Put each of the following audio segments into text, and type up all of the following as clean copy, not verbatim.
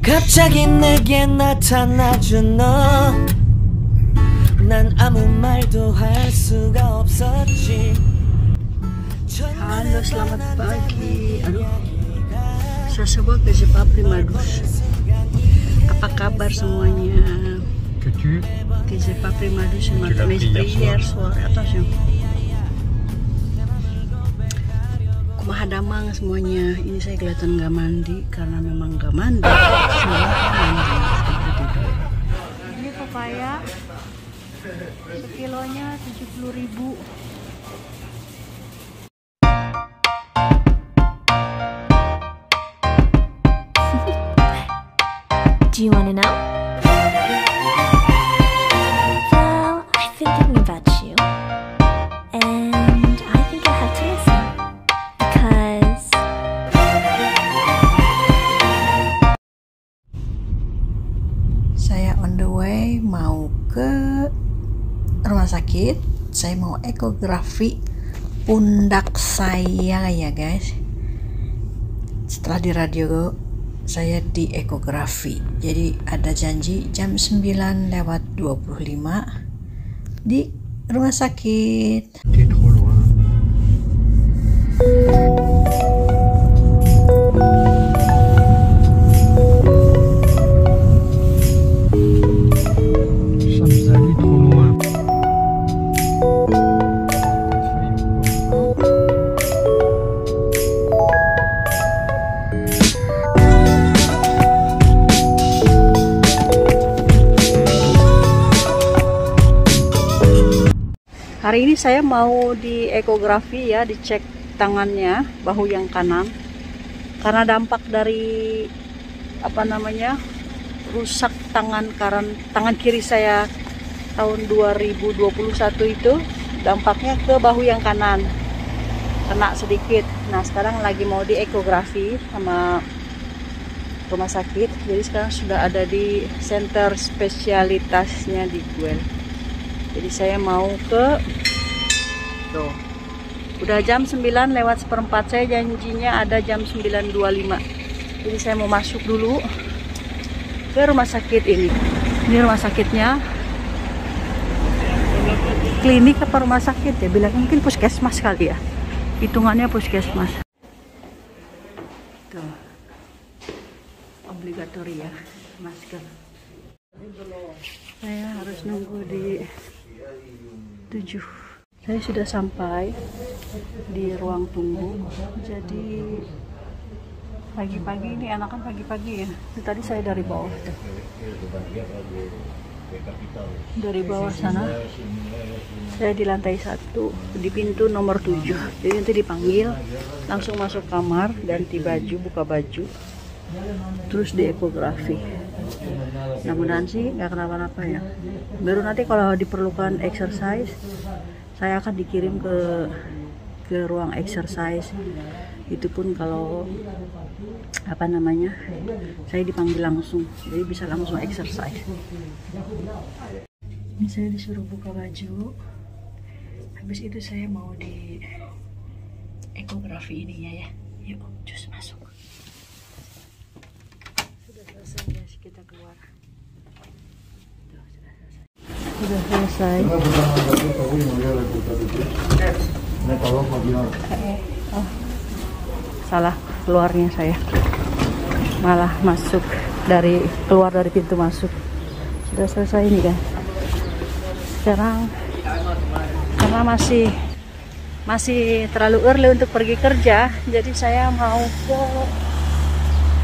갑자기 내게 나타나준 너 난 아무 말도 할 수가 없었지. Halo, selamat pagi. Aduh, Sasaba ke Papri Madus. Apa kabar semuanya? Que Papri Madus matin hier soir. Attention. Kumaha damang semuanya. Ini saya kelihatan nggak mandi karena memang nggak mandi. Mandi. Ini pepaya. Sekilonya 70.000. Do you want to know? Well, I've been thinking about you, and I think you'll have to listen, because saya on the way mau ke rumah sakit. Saya mau ekografi pundak saya ya guys. Setelah di radio saya di ekografi. Jadi ada janji jam 9:25 di rumah sakit. Hari ini saya mau di ekografi ya, dicek tangannya, bahu yang kanan. Karena dampak dari rusak tangan kiri saya tahun 2021 itu, dampaknya ke bahu yang kanan. Kena sedikit. Nah, sekarang lagi mau di ekografi sama rumah sakit. Jadi sekarang sudah ada di center spesialitasnya di Guel. Jadi saya mau ke tuh. Udah jam 9:04, saya janjinya ada jam 9:25. Jadi saya mau masuk dulu ke rumah sakit ini. Ini rumah sakitnya. Klinik apa rumah sakit ya? Bilang mungkin puskesmas kali ya. Hitungannya puskesmas. Tuh. Obligatori ya, masker. Saya harus nunggu di 7. Saya sudah sampai di ruang tunggu. Jadi pagi-pagi ini enakan pagi-pagi ya. Tadi saya dari bawah tuh. Dari bawah sana saya di lantai 1 di pintu nomor 7. Jadi nanti dipanggil, langsung masuk kamar, ganti baju, buka baju, terus di ekografi. Mudah-mudahan sih nggak kenapa-napa ya. Baru nanti kalau diperlukan exercise, saya akan dikirim ke ruang exercise. Itu pun kalau saya dipanggil langsung, jadi bisa langsung exercise. Ini saya disuruh buka baju. Habis itu saya mau di ekografi ininya ya. Yuk, cus masuk. Sudah selesai guys, kita keluar. Sudah selesai. Oh, salah keluarnya saya. Malah keluar dari pintu masuk. Sudah selesai ini kan. Sekarang karena masih terlalu early untuk pergi kerja, jadi saya mau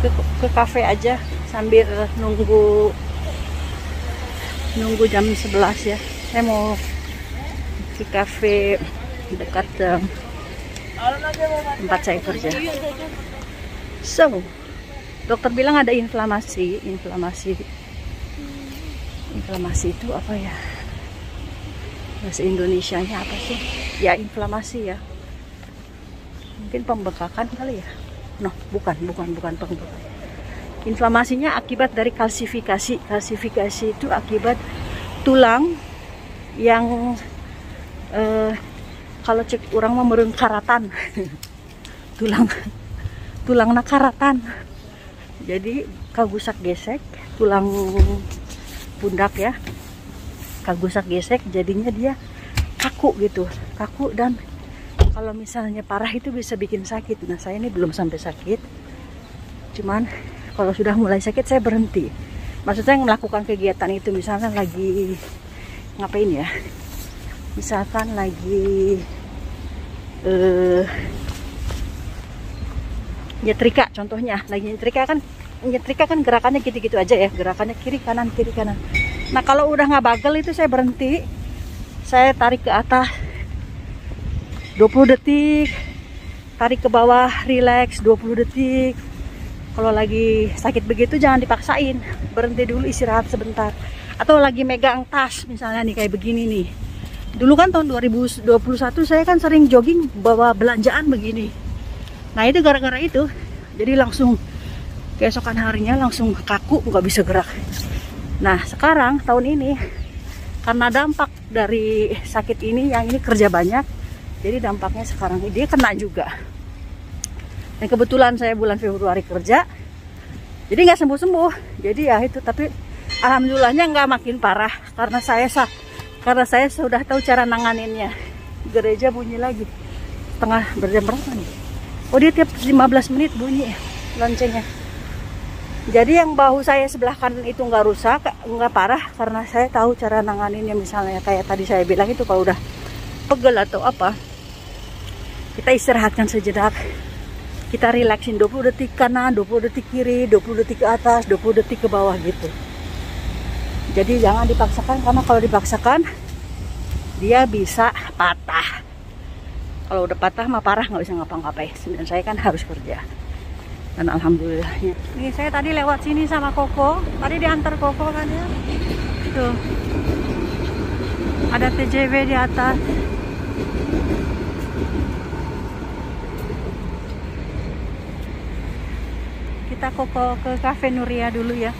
ke kafe aja sambil nunggu jam 11 ya. Saya mau ke kafe dekat tempat saya kerja. So, dokter bilang ada inflamasi itu apa ya? Bahasa Indonesianya apa sih? Ya, inflamasi ya. Mungkin pembekakan kali ya. No, bukan pembekakan. Inflamasinya akibat dari kalsifikasi. Kalsifikasi itu akibat tulang yang kalau cek orang mah meureun karatan. tulang karatan. Jadi kagusak gesek, tulang pundak ya, kagusak gesek, jadinya dia kaku gitu, kaku, dan kalau misalnya parah itu bisa bikin sakit. Nah saya ini belum sampai sakit, cuman kalau sudah mulai sakit saya berhenti. Maksudnya melakukan kegiatan itu, misalkan lagi ngapain ya, misalkan lagi nyetrika contohnya, lagi nyetrika kan gerakannya gitu-gitu aja ya, gerakannya kiri kanan kiri kanan. Nah kalau udah nggak bagel itu saya berhenti, saya tarik ke atas 20 detik, tarik ke bawah relax 20 detik. Kalau lagi sakit begitu jangan dipaksain, berhenti dulu, istirahat sebentar. Atau lagi megang tas misalnya nih kayak begini nih, dulu kan tahun 2021 saya kan sering jogging bawa belanjaan begini. Nah itu gara-gara itu, jadi langsung keesokan harinya langsung kaku, nggak bisa gerak. Nah sekarang tahun ini karena dampak dari sakit ini, yang ini kerja banyak, jadi dampaknya sekarang dia kena juga. Dan kebetulan saya bulan Februari kerja, jadi nggak sembuh-sembuh. Jadi ya itu, tapi alhamdulillahnya nggak makin parah karena saya sudah tahu cara nanganinnya. Gereja bunyi lagi, setengah berjam berapa nih? Oh dia tiap 15 menit bunyi loncengnya. Jadi yang bahu saya sebelah kanan itu nggak rusak, nggak parah, karena saya tahu cara nanganinnya. Misalnya kayak tadi saya bilang itu, kalau udah pegel atau apa, kita istirahatkan sejenak, kita relaksin 20 detik kanan, 20 detik kiri, 20 detik ke atas, 20 detik ke bawah gitu. Jadi jangan dipaksakan, karena kalau dipaksakan dia bisa patah. Kalau udah patah mah parah, nggak bisa ngapa-ngapain. Dan saya kan harus kerja. Dan alhamdulillahnya. Nih saya tadi lewat sini sama Koko. Tadi diantar Koko kan ya. Tuh. Ada TJW di atas. Kita Koko ke Cafe Nuria dulu ya.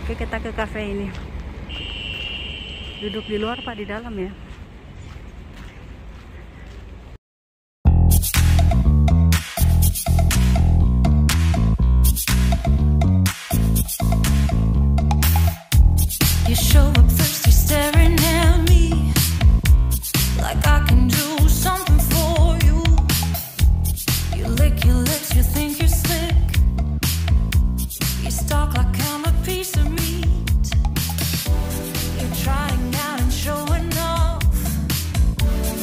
Oke, kita ke cafe ini. Duduk di luar apa di dalam ya? You show up thirsty, staring at me like I can do something for you. You lick your lips, you think you're slick. You stalk like I'm a piece of meat. You're trying out and showing off,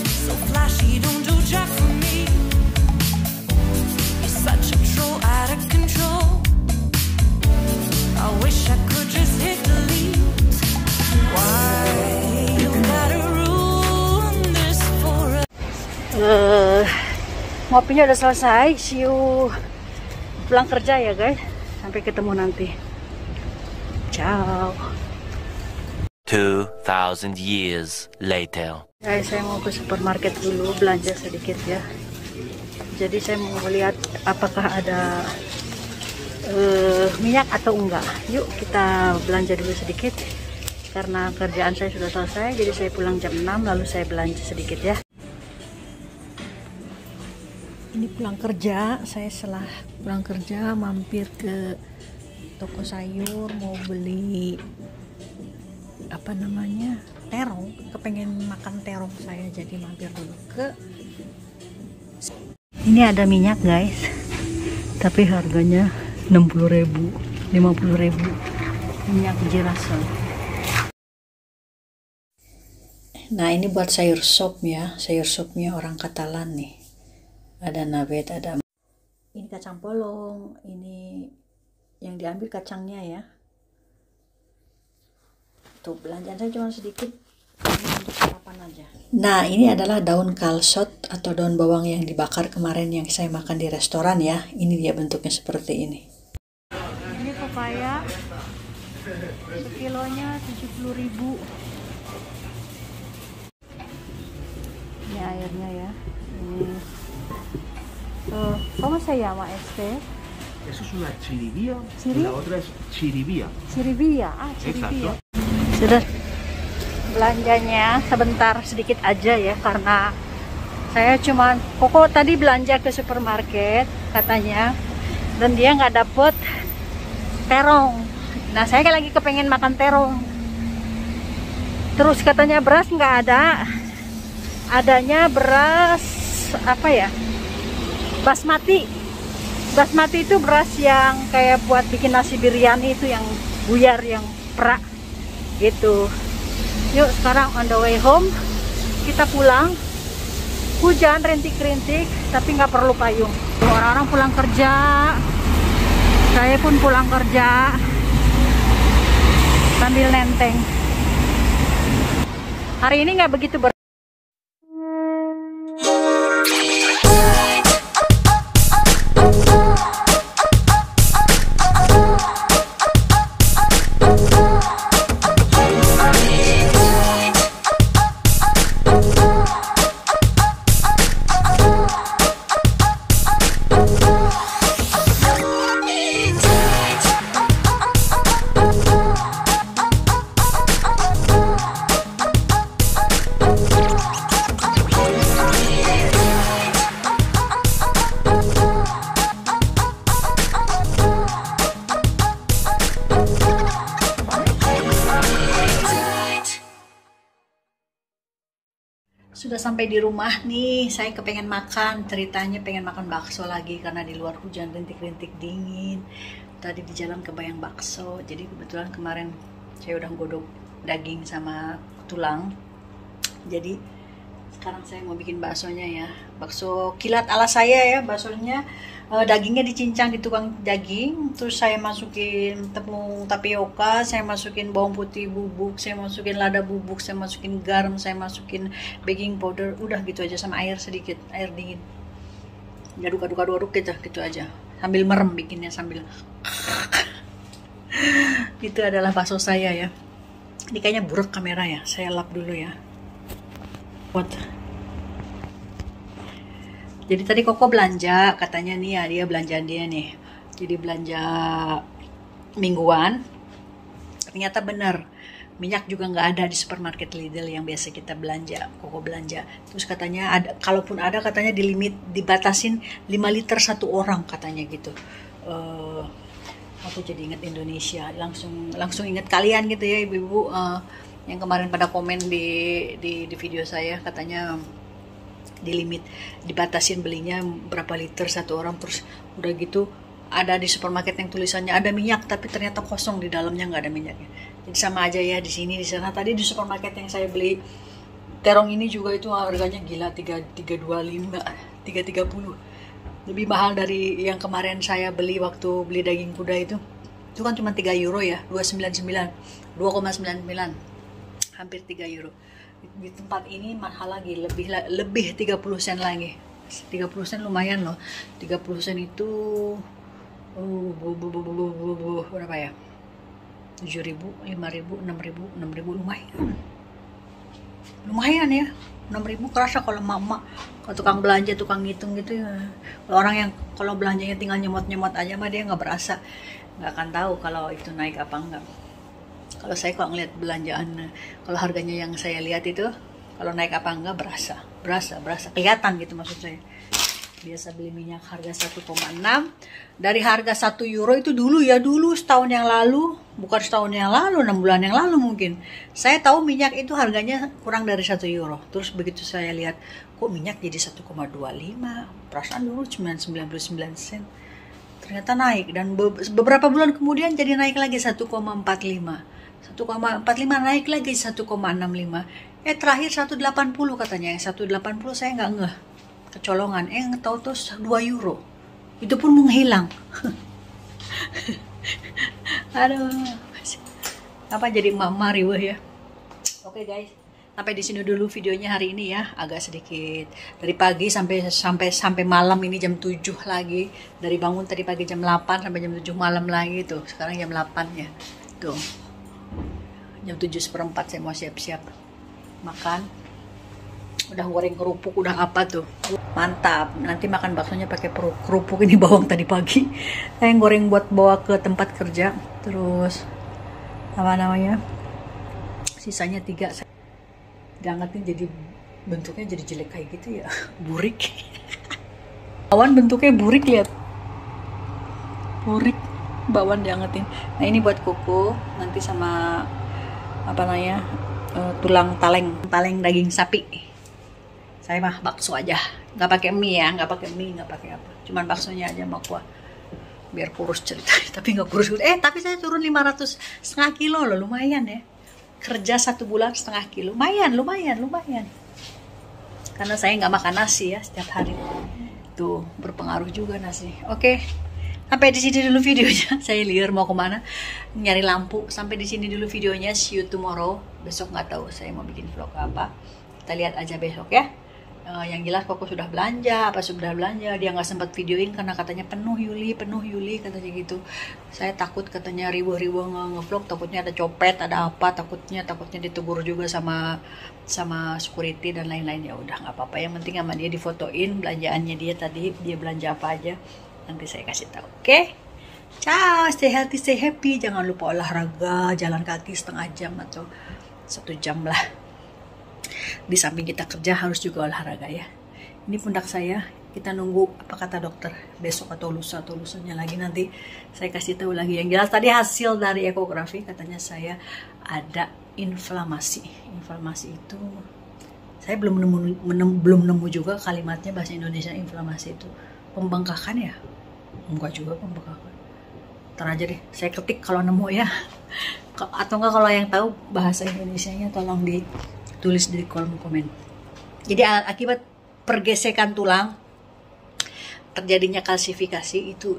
so flashy, don't do jack for me. You're such a troll, out of control. I wish I could just hit delete. Ngopinya udah selesai. See you pulang kerja ya guys. Sampai ketemu nanti. Ciao. 2000 years later. Guys, saya mau ke supermarket dulu, belanja sedikit ya. Jadi saya mau lihat apakah ada minyak atau enggak. Yuk kita belanja dulu sedikit. Karena kerjaan saya sudah selesai, jadi saya pulang jam 6, lalu saya belanja sedikit ya. Ini pulang kerja, saya setelah pulang kerja mampir ke toko sayur, mau beli apa namanya, terong, kepengen makan terong saya, jadi mampir dulu ke. Ini ada minyak guys, tapi harganya 60.000, 50.000, minyak girasol. Nah ini buat sayur sop ya, sayur sopnya orang Katalan nih. Ada navet, ada ini kacang polong, ini yang diambil kacangnya ya. Tuh belanjaan saya cuma sedikit, ini untuk sarapan aja. Nah ini adalah daun kalsot atau daun bawang yang dibakar kemarin yang saya makan di restoran ya. Ini dia bentuknya seperti ini. Ini pepaya, sekilonya 70.000. Ini airnya ya. Ini. ¿Cómo se llama este? Eso es una chiribía. ¿Chiri? La otra es chiribía. Chiribia. Chiribia. Exacto. Sudah belanjanya sebentar sedikit aja ya, karena saya cuman Koko tadi belanja ke supermarket, katanya dan dia nggak dapet terong. Nah saya lagi kepengen makan terong. Terus katanya beras nggak ada, adanya beras apa ya, basmati. Basmati itu beras yang kayak buat bikin nasi biryani itu, yang buyar, yang perak gitu. Yuk sekarang on the way home, kita pulang. Hujan rintik-rintik tapi nggak perlu payung. Orang-orang pulang kerja, saya pun pulang kerja sambil nenteng. Hari ini nggak begitu Sudah sampai di rumah nih, saya kepengen makan, ceritanya pengen makan bakso lagi karena di luar hujan rintik-rintik dingin. Tadi di jalan kebayang bakso, jadi kebetulan kemarin saya udah godok daging sama tulang. Jadi sekarang saya mau bikin baksonya ya, bakso kilat ala saya ya. Baksonya dagingnya dicincang di tukang daging, terus saya masukin tepung tapioka, saya masukin bawang putih bubuk, saya masukin lada bubuk, saya masukin garam, saya masukin baking powder, udah gitu aja, sama air sedikit, air dingin. Aduk gitu aja, sambil merem bikinnya, sambil itu adalah bakso saya ya. Ini kayaknya buruk kamera ya, saya lap dulu ya. Jadi tadi Koko belanja, katanya nih ya, dia belanjaan dia nih. Jadi belanja mingguan. Ternyata benar, minyak juga nggak ada di supermarket Lidl yang biasa kita belanja. Koko belanja. Terus katanya ada, kalaupun ada katanya dibatasin 5 liter satu orang katanya gitu. Aku jadi ingat Indonesia, langsung ingat kalian gitu ya ibu-ibu yang kemarin pada komen di video saya, katanya di limit, dibatasin belinya berapa liter satu orang. Terus udah gitu ada di supermarket yang tulisannya ada minyak, tapi ternyata kosong, di dalamnya nggak ada minyaknya. Jadi sama aja ya, di sini di sana. Tadi di supermarket yang saya beli terong ini juga itu harganya gila, 325, 330, lebih mahal dari yang kemarin saya beli waktu beli daging kuda itu kan cuma 3 euro ya, 2,99, hampir 3 euro. Di tempat ini mahal lagi, lebih 30 sen lagi. 30 sen lumayan loh. 30 sen itu berapa ya? 7.000, 5.000, 6.000 lumayan ya. 6.000 kerasa kalau emak-emak, kalau tukang belanja, tukang ngitung gitu ya. Kalau orang yang kalau belanjanya tinggal nyemot-nyemot aja mah dia nggak berasa, nggak akan tahu kalau itu naik apa enggak. Kalau saya kok ngeliat belanjaan, kalau harganya yang saya lihat itu, kalau naik apa enggak berasa kelihatan gitu maksud saya. Biasa beli minyak harga 1,6 dari harga 1 euro itu dulu setahun yang lalu, bukan setahun yang lalu, 6 bulan yang lalu mungkin. Saya tahu minyak itu harganya kurang dari 1 euro. Terus begitu saya lihat, kok minyak jadi 1,25, perasaan dulu cuma 99 sen. Ternyata naik, dan beberapa bulan kemudian jadi naik lagi 1,45 naik lagi 1,65. Terakhir 180 katanya. Yang 180 saya nggak ngeh, kecolongan. Tahu tuh 2 euro. Itu pun menghilang. Aduh, apa jadi mama riweh ya. Oke guys, sampai di sini dulu videonya hari ini ya. Agak sedikit dari pagi sampai malam ini jam 7 lagi. Dari bangun tadi pagi jam 8 sampai jam 7 malam lagi tuh. Sekarang jam 8 ya. Tuh. Jam 7:04 saya mau siap-siap makan. Udah goreng kerupuk, udah apa tuh. Mantap. Nanti makan baksonya pakai kerupuk ini, bawang tadi pagi. Saya goreng buat bawa ke tempat kerja. Terus apa namanya? Sisanya 3 saya diangetin, jadi bentuknya jadi jelek kayak gitu ya. Burik. Awan bentuknya burik, lihat. purik bawang diangetin. Nah ini buat Koko nanti sama apa namanya tulang taleng daging sapi. Saya mah bakso aja, nggak pakai mie ya, nggak pakai apa, cuman baksonya aja mau kuah biar kurus cerita. Tapi nggak kurus. Tapi saya turun 500,5 kilo loh, lumayan ya. Kerja 1 bulan 1,5 kilo, lumayan. Karena saya nggak makan nasi ya setiap hari. Tuh berpengaruh juga nasi. Oke. Sampai di sini dulu videonya. Saya liar mau kemana, nyari lampu. Sampai di sini dulu videonya. See you tomorrow. Besok nggak tahu saya mau bikin vlog apa. Kita lihat aja besok ya. Yang jelas Koko sudah belanja. Dia nggak sempat videoin karena katanya penuh Yuli katanya gitu. Saya takut katanya ribu-ribu nge-vlog. Takutnya ada copet, ada apa. Takutnya ditegur juga sama security dan lain-lain. Ya udah nggak apa-apa. Yang penting sama dia difotoin belanjaannya dia tadi. Dia belanja apa aja. Nanti saya kasih tahu, oke? Ciao, stay healthy, stay happy. Jangan lupa olahraga, jalan kaki setengah jam atau 1 jam lah. Di samping kita kerja harus juga olahraga ya. Ini pundak saya, kita nunggu apa kata dokter besok atau lusanya lagi nanti saya kasih tahu lagi. Yang jelas tadi hasil dari ekografi katanya saya ada inflamasi. Inflamasi itu saya belum nemu juga kalimatnya bahasa Indonesia inflamasi itu. Pembengkakan ya? Enggak juga pembengkakan. Ntar aja deh, saya ketik kalau nemu ya. Atau enggak kalau yang tahu bahasa Indonesianya tolong ditulis di kolom komen. Jadi akibat pergesekan tulang terjadinya kalsifikasi itu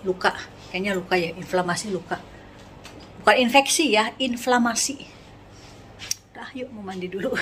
luka. Kayaknya luka ya, inflamasi luka. Bukan infeksi ya, inflamasi. Udah yuk mau mandi dulu.